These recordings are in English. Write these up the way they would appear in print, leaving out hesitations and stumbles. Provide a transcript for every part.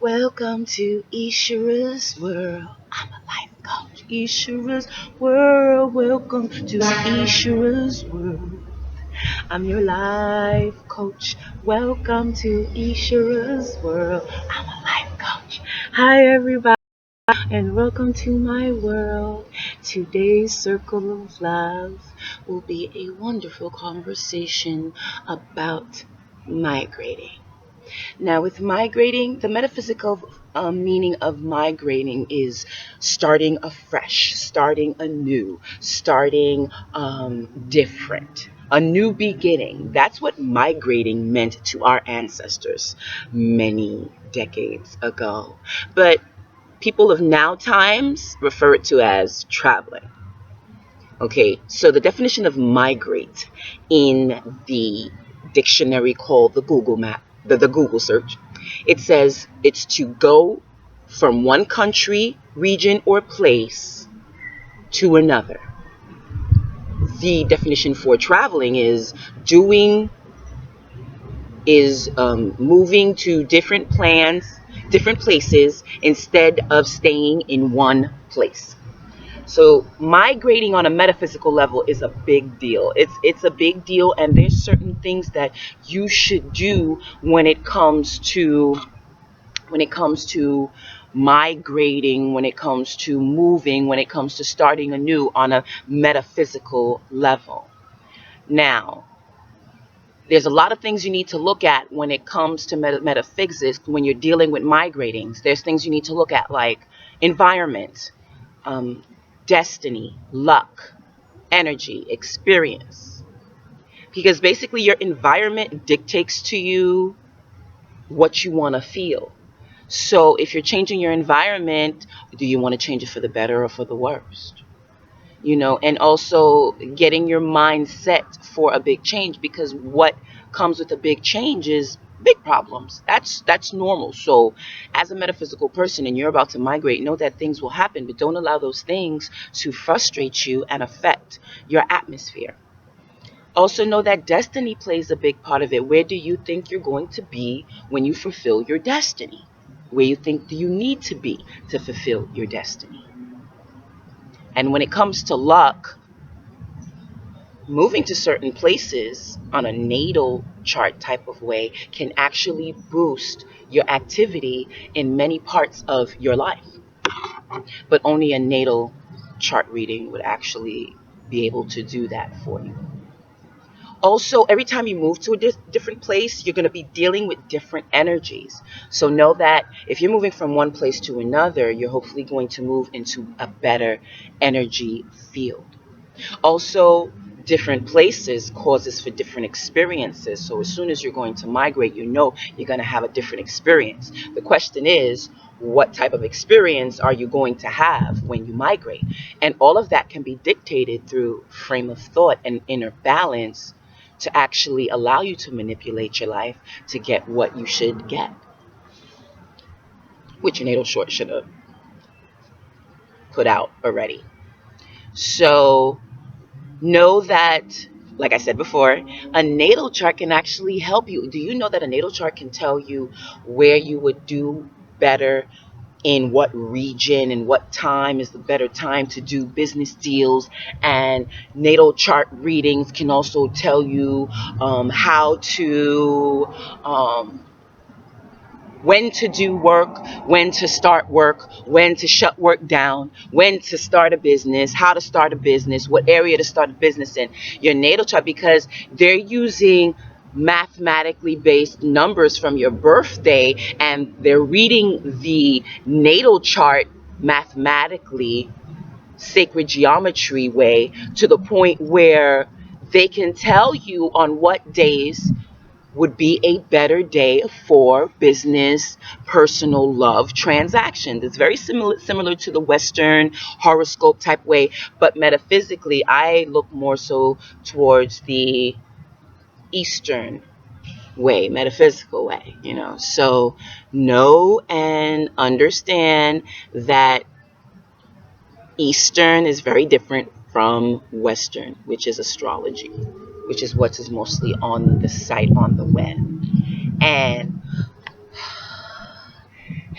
Welcome to Ishura's World. I'm a life coach. Ishura's World. Welcome to Ishura's World. I'm your life coach. Welcome to Ishura's World. I'm a life coach. Hi, everybody, and welcome to my world. Today's Circle of Love will be a wonderful conversation about migrating. Now, with migrating, the metaphysical meaning of migrating is starting afresh, starting anew, starting different, a new beginning. That's what migrating meant to our ancestors many decades ago. But people of now times refer it to as traveling. Okay, so the definition of migrate in the dictionary called the Google map, the Google search, it says it's to go from one country, region, or place to another. The definition for traveling is doing, moving to different places instead of staying in one place. So migrating on a metaphysical level is a big deal. It's a big deal, and there's certain things that you should do when it comes to migrating, when it comes to moving, when it comes to starting anew on a metaphysical level. Now, there's a lot of things you need to look at when it comes to metaphysics when you're dealing with migrating. There's things you need to look at like environment, um, destiny, luck, energy, experience. Because basically, your environment dictates to you what you want to feel. So, if you're changing your environment, do you want to change it for the better or for the worst? And also getting your mind set for a big change, because what comes with a big change is big problems. That's normal. So as a metaphysical person and you're about to migrate, know that things will happen, but don't allow those things to frustrate you and affect your atmosphere. Also know that destiny plays a big part of it. Where do you think you're going to be when you fulfill your destiny? Where you think do you need to be to fulfill your destiny? And when it comes to luck, moving to certain places on a natal chart type of way can actually boost your activity in many parts of your life. But only a natal chart reading would actually be able to do that for you. Also, every time you move to a different place, you're going to be dealing with different energies. So know that if you're moving from one place to another, you're hopefully going to move into a better energy field. Also, different places causes for different experiences. So as soon as you're going to migrate, you're going to have a different experience. The question is, what type of experience are you going to have when you migrate? And all of that can be dictated through frame of thought and inner balance to actually allow you to manipulate your life to get what you should get, which your natal chart should have put out already. So know that, like I said before, a natal chart can actually help you. Do you know that a natal chart can tell you where you would do better, in what region and what time is the better time to do business deals? And natal chart readings can also tell you how to when to do work, when to start work, when to shut work down, when to start a business, how to start a business, what area to start a business in. Your natal chart, because they're using mathematically based numbers from your birthday, and they're reading the natal chart mathematically, sacred geometry way, to the point where they can tell you on what days would be a better day for business, personal, love transactions. It's very similar to the Western horoscope type way, but metaphysically, I look more so towards the Eastern way, metaphysical way. So know and understand that Eastern is very different from Western, which is astrology, which is what is mostly on the site on the web. And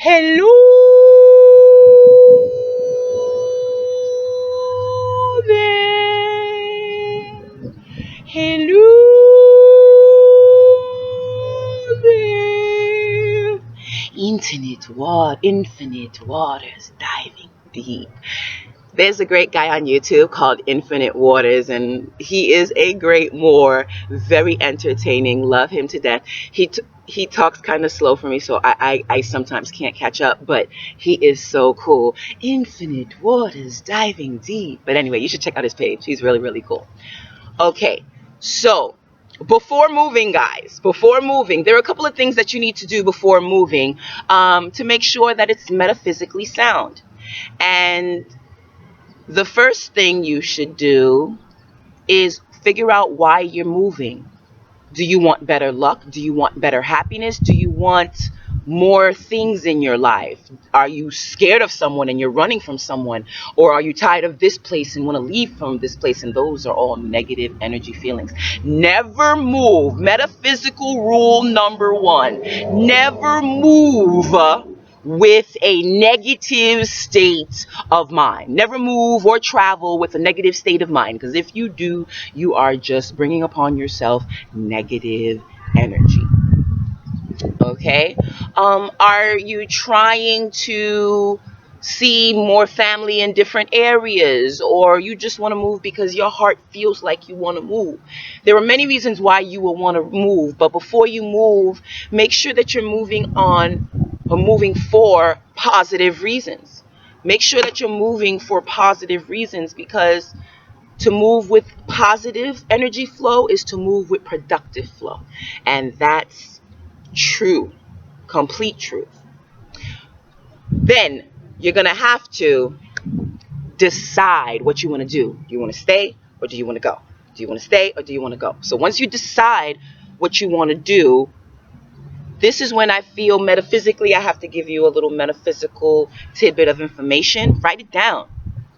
Hello there. Hello there. Infinite waters diving deep. There's a great guy on YouTube called Infinite Waters, and he is a great Moor, very entertaining, love him to death. He talks kind of slow for me, so I sometimes can't catch up, but he is so cool. Infinite Waters diving deep. But anyway, you should check out his page. He's really, really cool. Okay, so before moving, guys, before moving, there are a couple of things that you need to do before moving to make sure that it's metaphysically sound. And the first thing you should do is figure out why you're moving. Do you want better luck? Do you want better happiness? Do you want more things in your life? Are you scared of someone and you're running from someone? Or are you tired of this place and want to leave from this place? And those are all negative energy feelings. Never move. Metaphysical rule number 1. Never move with a negative state of mind. Never move or travel with a negative state of mind, because if you do, you are just bringing upon yourself negative energy. Okay? Are you trying to see more family in different areas, or you just want to move because your heart feels like you want to move? There are many reasons why you will want to move, but before you move, make sure that you're moving on or moving for positive reasons. Make sure that you're moving for positive reasons, because to move with positive energy flow is to move with productive flow. And that's true, complete truth. Then you're going to have to decide what you want to do. Do you want to stay or do you want to go? Do you want to stay or do you want to go? So once you decide what you want to do, this is when I feel metaphysically I have to give you a little metaphysical tidbit of information. Write it down.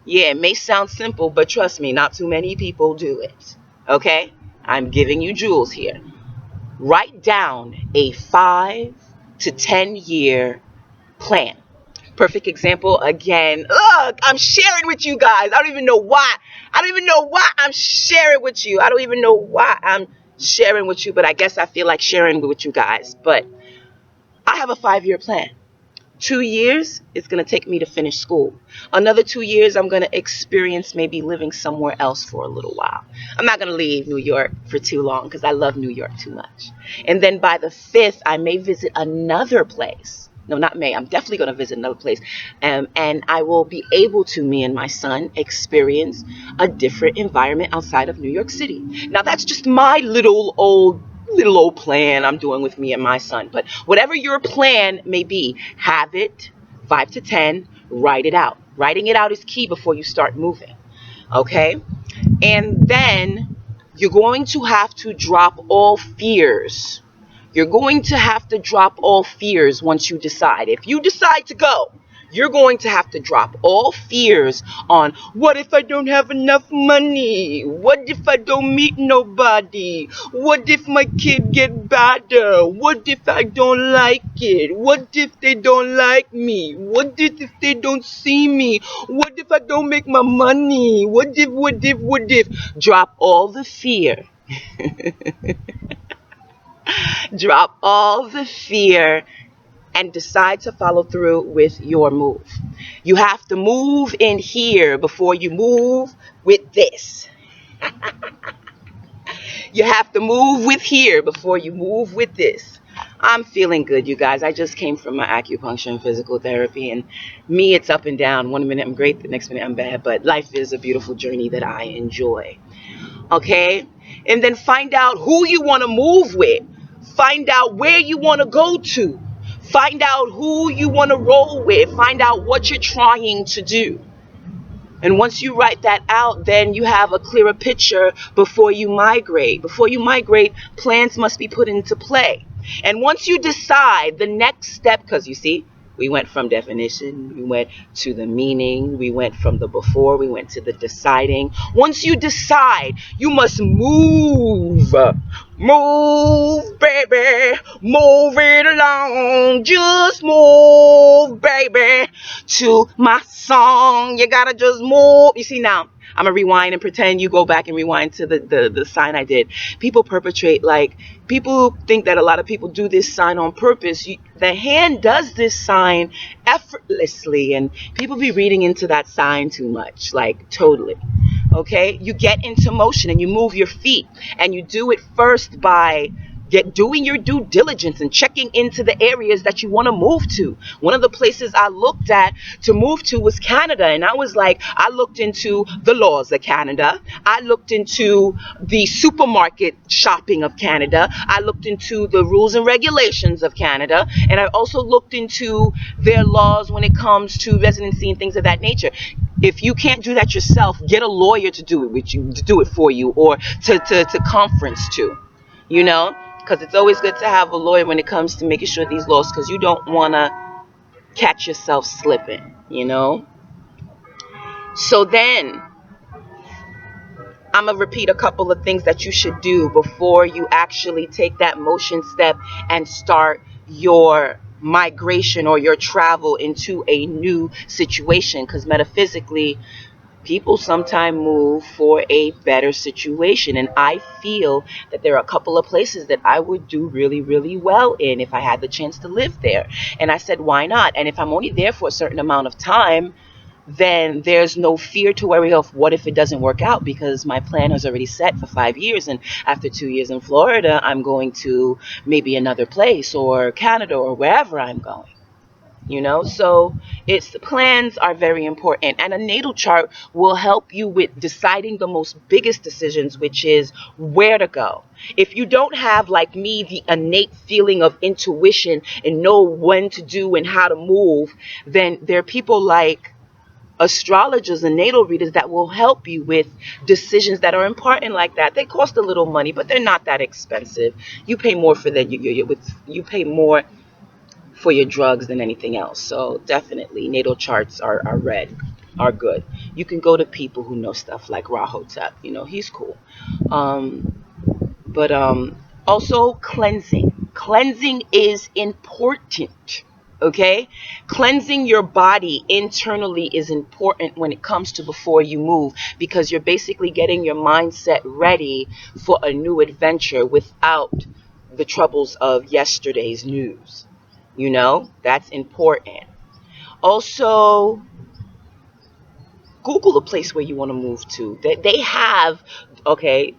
Yeah, it may sound simple, but trust me, not too many people do it. Okay? I'm giving you jewels here. Write down a 5 to 10 year plan. Perfect example again. Look, I'm sharing with you guys. I don't even know why. I'm sharing with you. I don't even know why I'm sharing with you, but I guess I feel like sharing with you guys. But I have a 5-year plan. 2 years, it's going to take me to finish school. Another 2 years, I'm going to experience maybe living somewhere else for a little while. I'm not going to leave New York for too long because I love New York too much. And then by the 5th, I may visit another place. No, not may. I'm definitely going to visit another place. And I will be able to, me and my son, experience a different environment outside of New York City. Now, that's just my little old plan I'm doing with me and my son. But whatever your plan may be, have it 5 to 10, write it out. Writing it out is key before you start moving. Okay? And then you're going to have to drop all fears. You're going to have to drop all fears once you decide. If you decide to go, you're going to have to drop all fears on what if I don't have enough money? What if I don't meet nobody? What if my kid get better? What if I don't like it? What if they don't like me? What if they don't see me? What if I don't make my money? What if? Drop all the fear. Drop all the fear and decide to follow through with your move. You have to move in here before you move with this. You have to move with here before you move with this. I'm feeling good, you guys. I just came from my acupuncture and physical therapy, and me, it's up and down. One minute I'm great, the next minute I'm bad, but life is a beautiful journey that I enjoy. Okay? And then find out who you want to move with. Find out where you want to go to. Find out who you want to roll with. Find out what you're trying to do. And once you write that out, then you have a clearer picture before you migrate. Before you migrate, plans must be put into play. And once you decide the next step, because you see, We went from definition, we went to the meaning, we went from the before, we went to the deciding. Once you decide, you must move. Move, baby, move it along. Just move, baby, to my song. You gotta just move. You see now, I'm gonna rewind and pretend you go back and rewind to the sign I did. People perpetrate, like, people think that a lot of people do this sign on purpose. The hand does this sign effortlessly, and people be reading into that sign too much, like totally. Okay, you get into motion and you move your feet, and you do it first by doing your due diligence and checking into the areas that you want to move to. One of the places I looked at to move to was Canada, and I was like, I looked into the laws of Canada, I looked into the supermarket shopping of Canada, I looked into the rules and regulations of Canada, and I also looked into their laws when it comes to residency and things of that nature. If you can't do that yourself, get a lawyer to do it with you, to do it for you, or to conference to, you know, because it's always good to have a lawyer when it comes to making sure these laws, because you don't want to catch yourself slipping, you know. So then I'm gonna repeat a couple of things that you should do before you actually take that motion step and start your migration or your travel into a new situation, because metaphysically people sometimes move for a better situation, and I feel that there are a couple of places that I would do really, really well in if I had the chance to live there. And I said, why not? And if I'm only there for a certain amount of time, then there's no fear to worry of what if it doesn't work out, because my plan is already set for 5 years, and after 2 years in Florida, I'm going to maybe another place or Canada or wherever I'm going. So it's, the plans are very important, and a natal chart will help you with deciding the most biggest decisions, which is where to go. If you don't have, like me, the innate feeling of intuition and know when to do and how to move, then there are people like astrologers and natal readers that will help you with decisions that are important like that. They cost a little money, but they're not that expensive. You pay more for that. You pay more for your drugs than anything else. So definitely natal charts are good. You can go to people who know stuff like Rahotep. He's cool. But also cleansing. Cleansing is important. Okay? Cleansing your body internally is important when it comes to before you move, because you're basically getting your mindset ready for a new adventure without the troubles of yesterday's news. That's important. Also, Google a place where you want to move to. They have, okay,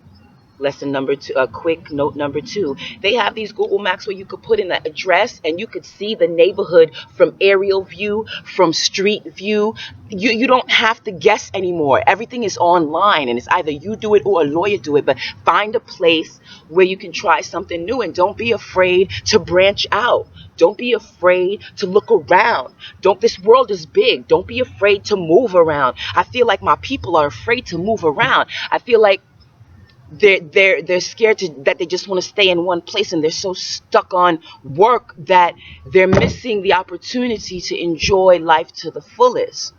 lesson number two, a quick note number two. They have these Google Maps where you could put in the address and you could see the neighborhood from aerial view, from street view. You don't have to guess anymore. Everything is online, and it's either you do it or a lawyer do it. But find a place where you can try something new, and don't be afraid to branch out. Don't be afraid to look around. This world is big. Don't be afraid to move around. I feel like my people are afraid to move around. I feel like they're scared that they just want to stay in one place, and they're so stuck on work that they're missing the opportunity to enjoy life to the fullest.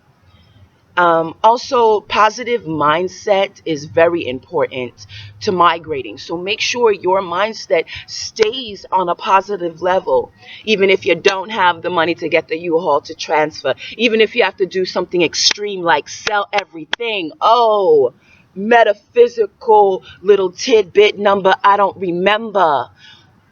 Also, positive mindset is very important to migrating. So make sure your mindset stays on a positive level, even if you don't have the money to get the U-Haul to transfer, even if you have to do something extreme like sell everything. Oh, metaphysical little tidbit number I don't remember.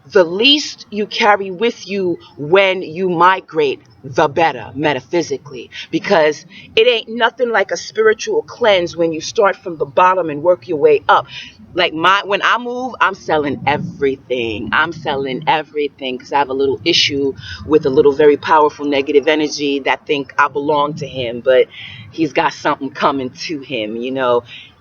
The least you carry with you when you migrate, the better, metaphysically, because it ain't nothing like a spiritual cleanse when you start from the bottom and work your way up. Like when I move, I'm selling everything. I'm selling everything because I have a little issue with a little very powerful negative energy that think I belong to him, but he's got something coming to him.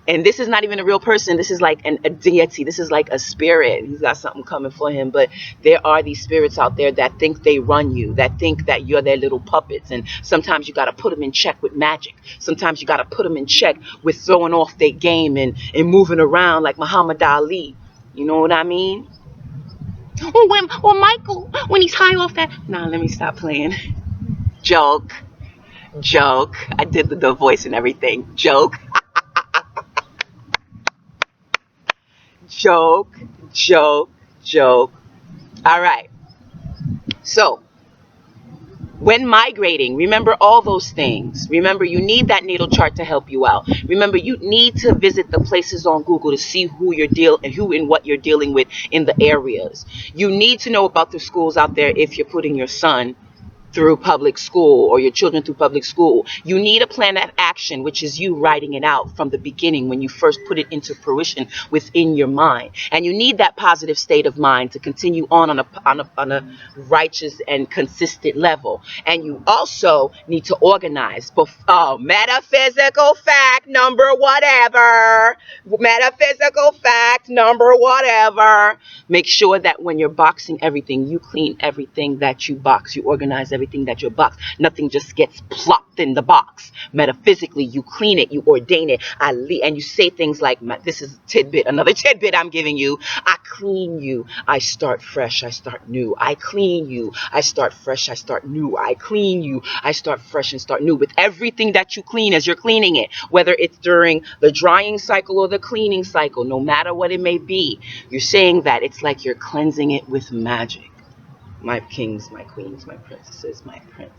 And this is not even a real person. This is like a deity. This is like a spirit. He's got something coming for him. But there are these spirits out there that think they run you, that think that you're their little puppets. And sometimes you got to put them in check with magic. Sometimes you got to put them in check with throwing off their game and moving around like Muhammad Ali. You know what I mean? Or Michael, when he's high off that. Nah, let me stop playing. Joke, joke. I did the voice and everything. Joke, joke, joke, joke. All right. So when migrating, remember all those things. Remember, you need that natal chart to help you out. Remember, you need to visit the places on Google to see who you're and who and what you're dealing with in the areas. You need to know about the schools out there if you're putting your son through public school or your children through public school. You need a plan of action, which is you writing it out from the beginning when you first put it into fruition within your mind. And you need that positive state of mind to continue on a righteous and consistent level. And you also need to organize. Metaphysical fact number whatever. Metaphysical fact number whatever. Make sure that when you're boxing everything, you clean everything that you box. You organize everything that you box. Nothing just gets plopped in the box. Metaphysically, you clean it, you ordain it, and you say things like, this is tidbit, another tidbit I'm giving you. I clean you, I start fresh, I start new. I clean you, I start fresh, I start new. I clean you, I start fresh and start new. With everything that you clean as you're cleaning it, whether it's during the drying cycle or the cleaning cycle, no matter what it may be, you're saying that it's like you're cleansing it with magic. My kings, my queens, my princesses, my prince.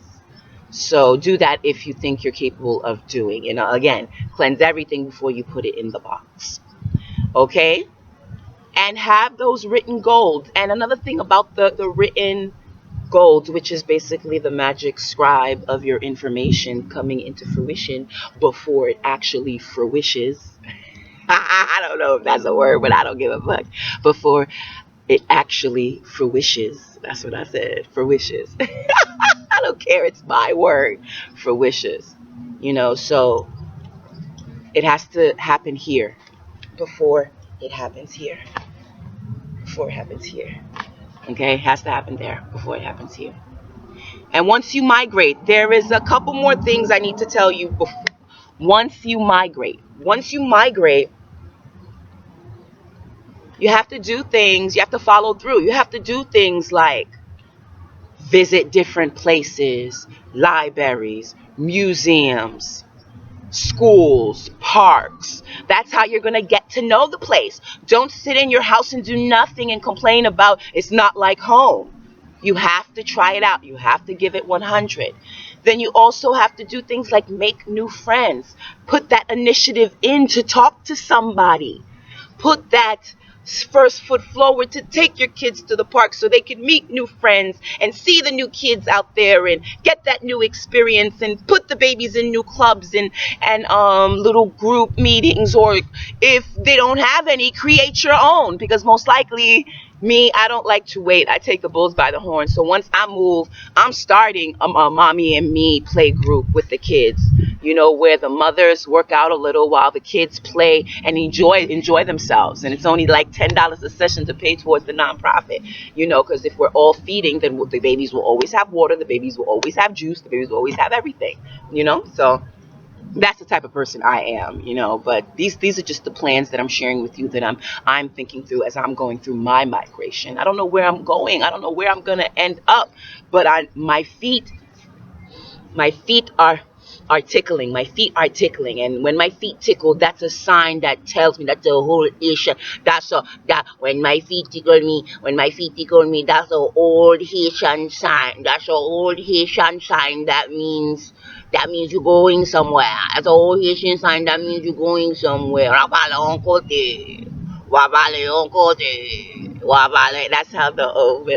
So do that if you think you're capable of doing. And again, cleanse everything before you put it in the box. Okay? And have those written goals. And another thing about the written goals, which is basically the magic scribe of your information coming into fruition before it actually fruishes. I don't know if that's a word, but I don't give a fuck. Before it actually fruishes. That's what I said. Fruishes. I don't care. It's my word. Fruishes. So it has to happen here before it happens here. Before it happens here. Okay? It has to happen there before it happens here. And once you migrate, there is a couple more things I need to tell you before. Once you migrate, you have to do things, you have to follow through. You have to do things like visit different places, libraries, museums, schools, parks. That's how you're going to get to know the place. Don't sit in your house and do nothing and complain about it's not like home. You have to try it out. You have to give it 100. Then you also have to do things like make new friends. Put that initiative in to talk to somebody. Put that first foot forward to take your kids to the park so they can meet new friends and see the new kids out there and get that new experience, and put the babies in new clubs and little group meetings, or if they don't have any, create your own, because most likely me, I don't like to wait. I take the bulls by the horn. So once I move, I'm starting a mommy and me play group with the kids, where the mothers work out a little while the kids play and enjoy themselves. And it's only like $10 a session to pay towards the nonprofit, because if we're all feeding, then the babies will always have water, the babies will always have juice, the babies will always have everything, So that's the type of person I am, but these are just the plans that I'm sharing with you, that I'm thinking through as I'm going through my migration. I don't know where I'm going. I don't know where I'm going to end up, but my feet are tickling. My feet are tickling, and when my feet tickle, that's a sign that tells me that's a whole issue. That when my feet tickle me, that's a old Haitian sign. That's a old Haitian sign. That means you're going somewhere. That's a old Haitian sign. That means you're going somewhere. Wabale on kote. Wabale on kote. Wabale. That's how the old.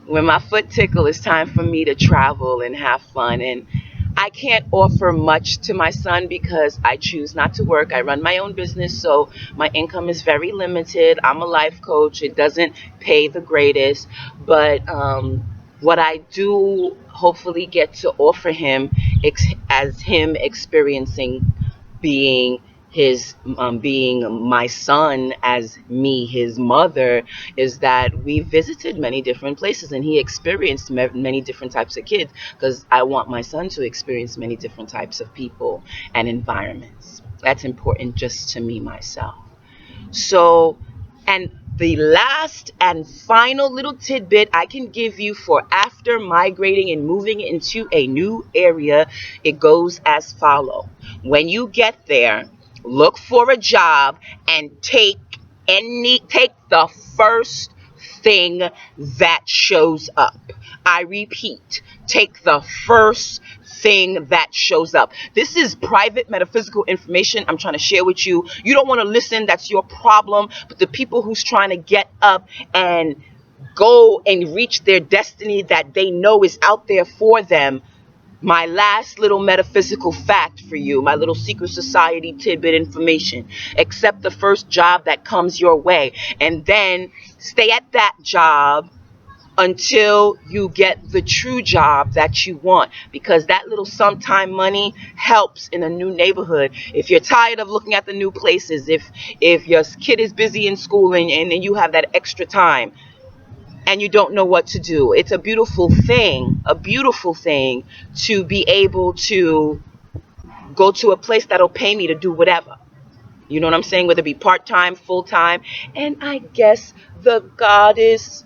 When my foot tickle, it's time for me to travel and have fun. And I can't offer much to my son because I choose not to work. I run my own business, so my income is very limited. I'm a life coach. It doesn't pay the greatest, but what I do hopefully get to offer him, as him experiencing being being my son as me, his mother, is that we visited many different places and he experienced many different types of kids, because I want my son to experience many different types of people and environments. That's important just to me, myself. So, and the last and final little tidbit I can give you for after migrating and moving into a new area, it goes as follows. When you get there, look for a job and take the first thing that shows up. I repeat, take the first thing that shows up. This is private metaphysical information I'm trying to share with you. You don't want to listen, that's your problem. But the people who's trying to get up and go and reach their destiny that they know is out there for them, my last little metaphysical fact for you, my little secret society tidbit information: accept the first job that comes your way, and then stay at that job until you get the true job that you want, because that little sometime money helps in a new neighborhood. If you're tired of looking at the new places, if your kid is busy in school and you have that extra time and you don't know what to do, it's a beautiful thing to be able to go to a place that'll pay me to do whatever. You know what I'm saying? Whether it be part-time, full-time. And I guess the goddess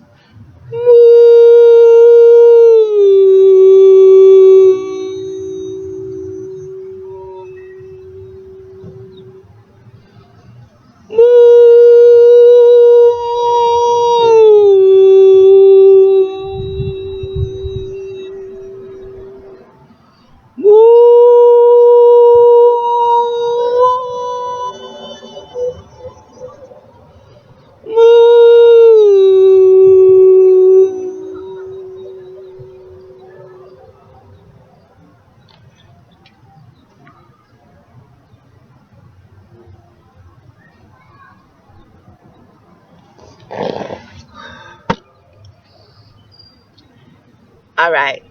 All right.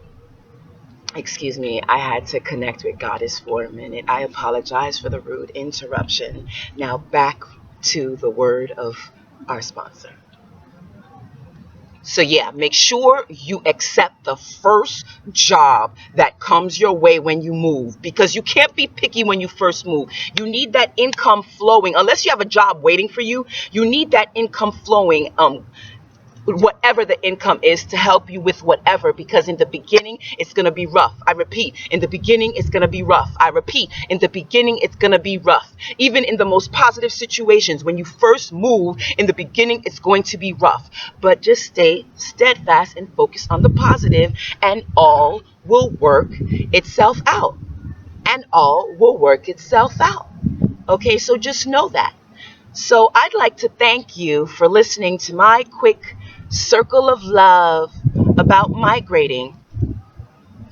Excuse me, I had to connect with Goddess for a minute. I apologize for the rude interruption. Now back to the word of our sponsor. So yeah, make sure you accept the first job that comes your way when you move, because you can't be picky when you first move. You need that income flowing. Unless you have a job waiting for you, you need that income flowing. Whatever the income is, to help you with whatever, because in the beginning it's going to be rough. I repeat, in the beginning it's going to be rough. I repeat, in the beginning it's going to be rough. Even in the most positive situations, when you first move, in the beginning it's going to be rough. But just stay steadfast and focus on the positive, and all will work itself out. And all will work itself out. Okay, so just know that. So I'd like to thank you for listening to my quick circle of love about migrating,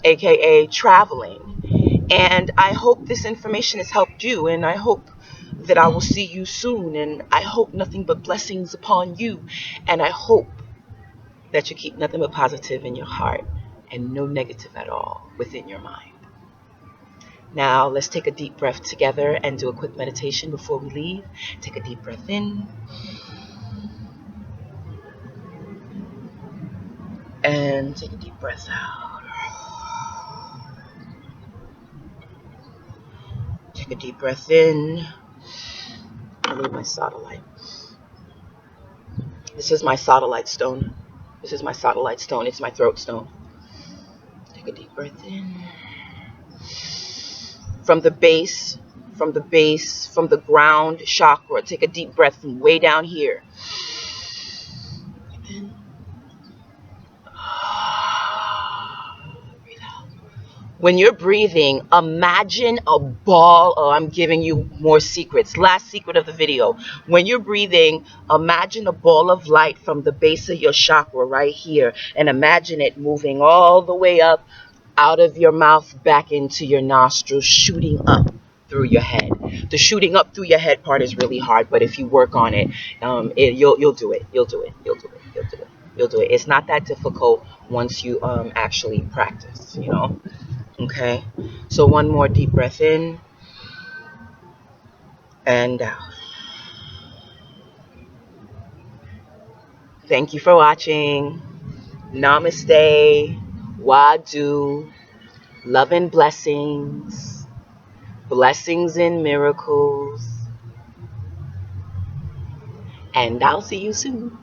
aka traveling. And I hope this information has helped you, and I hope that I will see you soon, and I hope nothing but blessings upon you, and I hope that you keep nothing but positive in your heart and no negative at all within your mind. Now let's take a deep breath together and do a quick meditation before we leave. Take a deep breath in. And take a deep breath out. Take a deep breath in. I need my satellite. This is my satellite stone. This is my satellite stone. It's my throat stone. Take a deep breath in. From the base, from the ground chakra. Take a deep breath from way down here. In. Breathe out. When you're breathing, imagine a ball. Oh, I'm giving you more secrets. Last secret of the video. When you're breathing, imagine a ball of light from the base of your chakra right here. And imagine it moving all the way up out of your mouth back into your nostrils, shooting up through your head. The shooting up through your head part is really hard, but if you work on it, you'll do it. You'll do it. You'll do it. You'll do it. You'll do it. It's not that difficult once you actually practice, you know. Okay, so one more deep breath in and out. Thank you for watching. Namaste. Wadu. Love and blessings. Blessings and miracles. And I'll see you soon.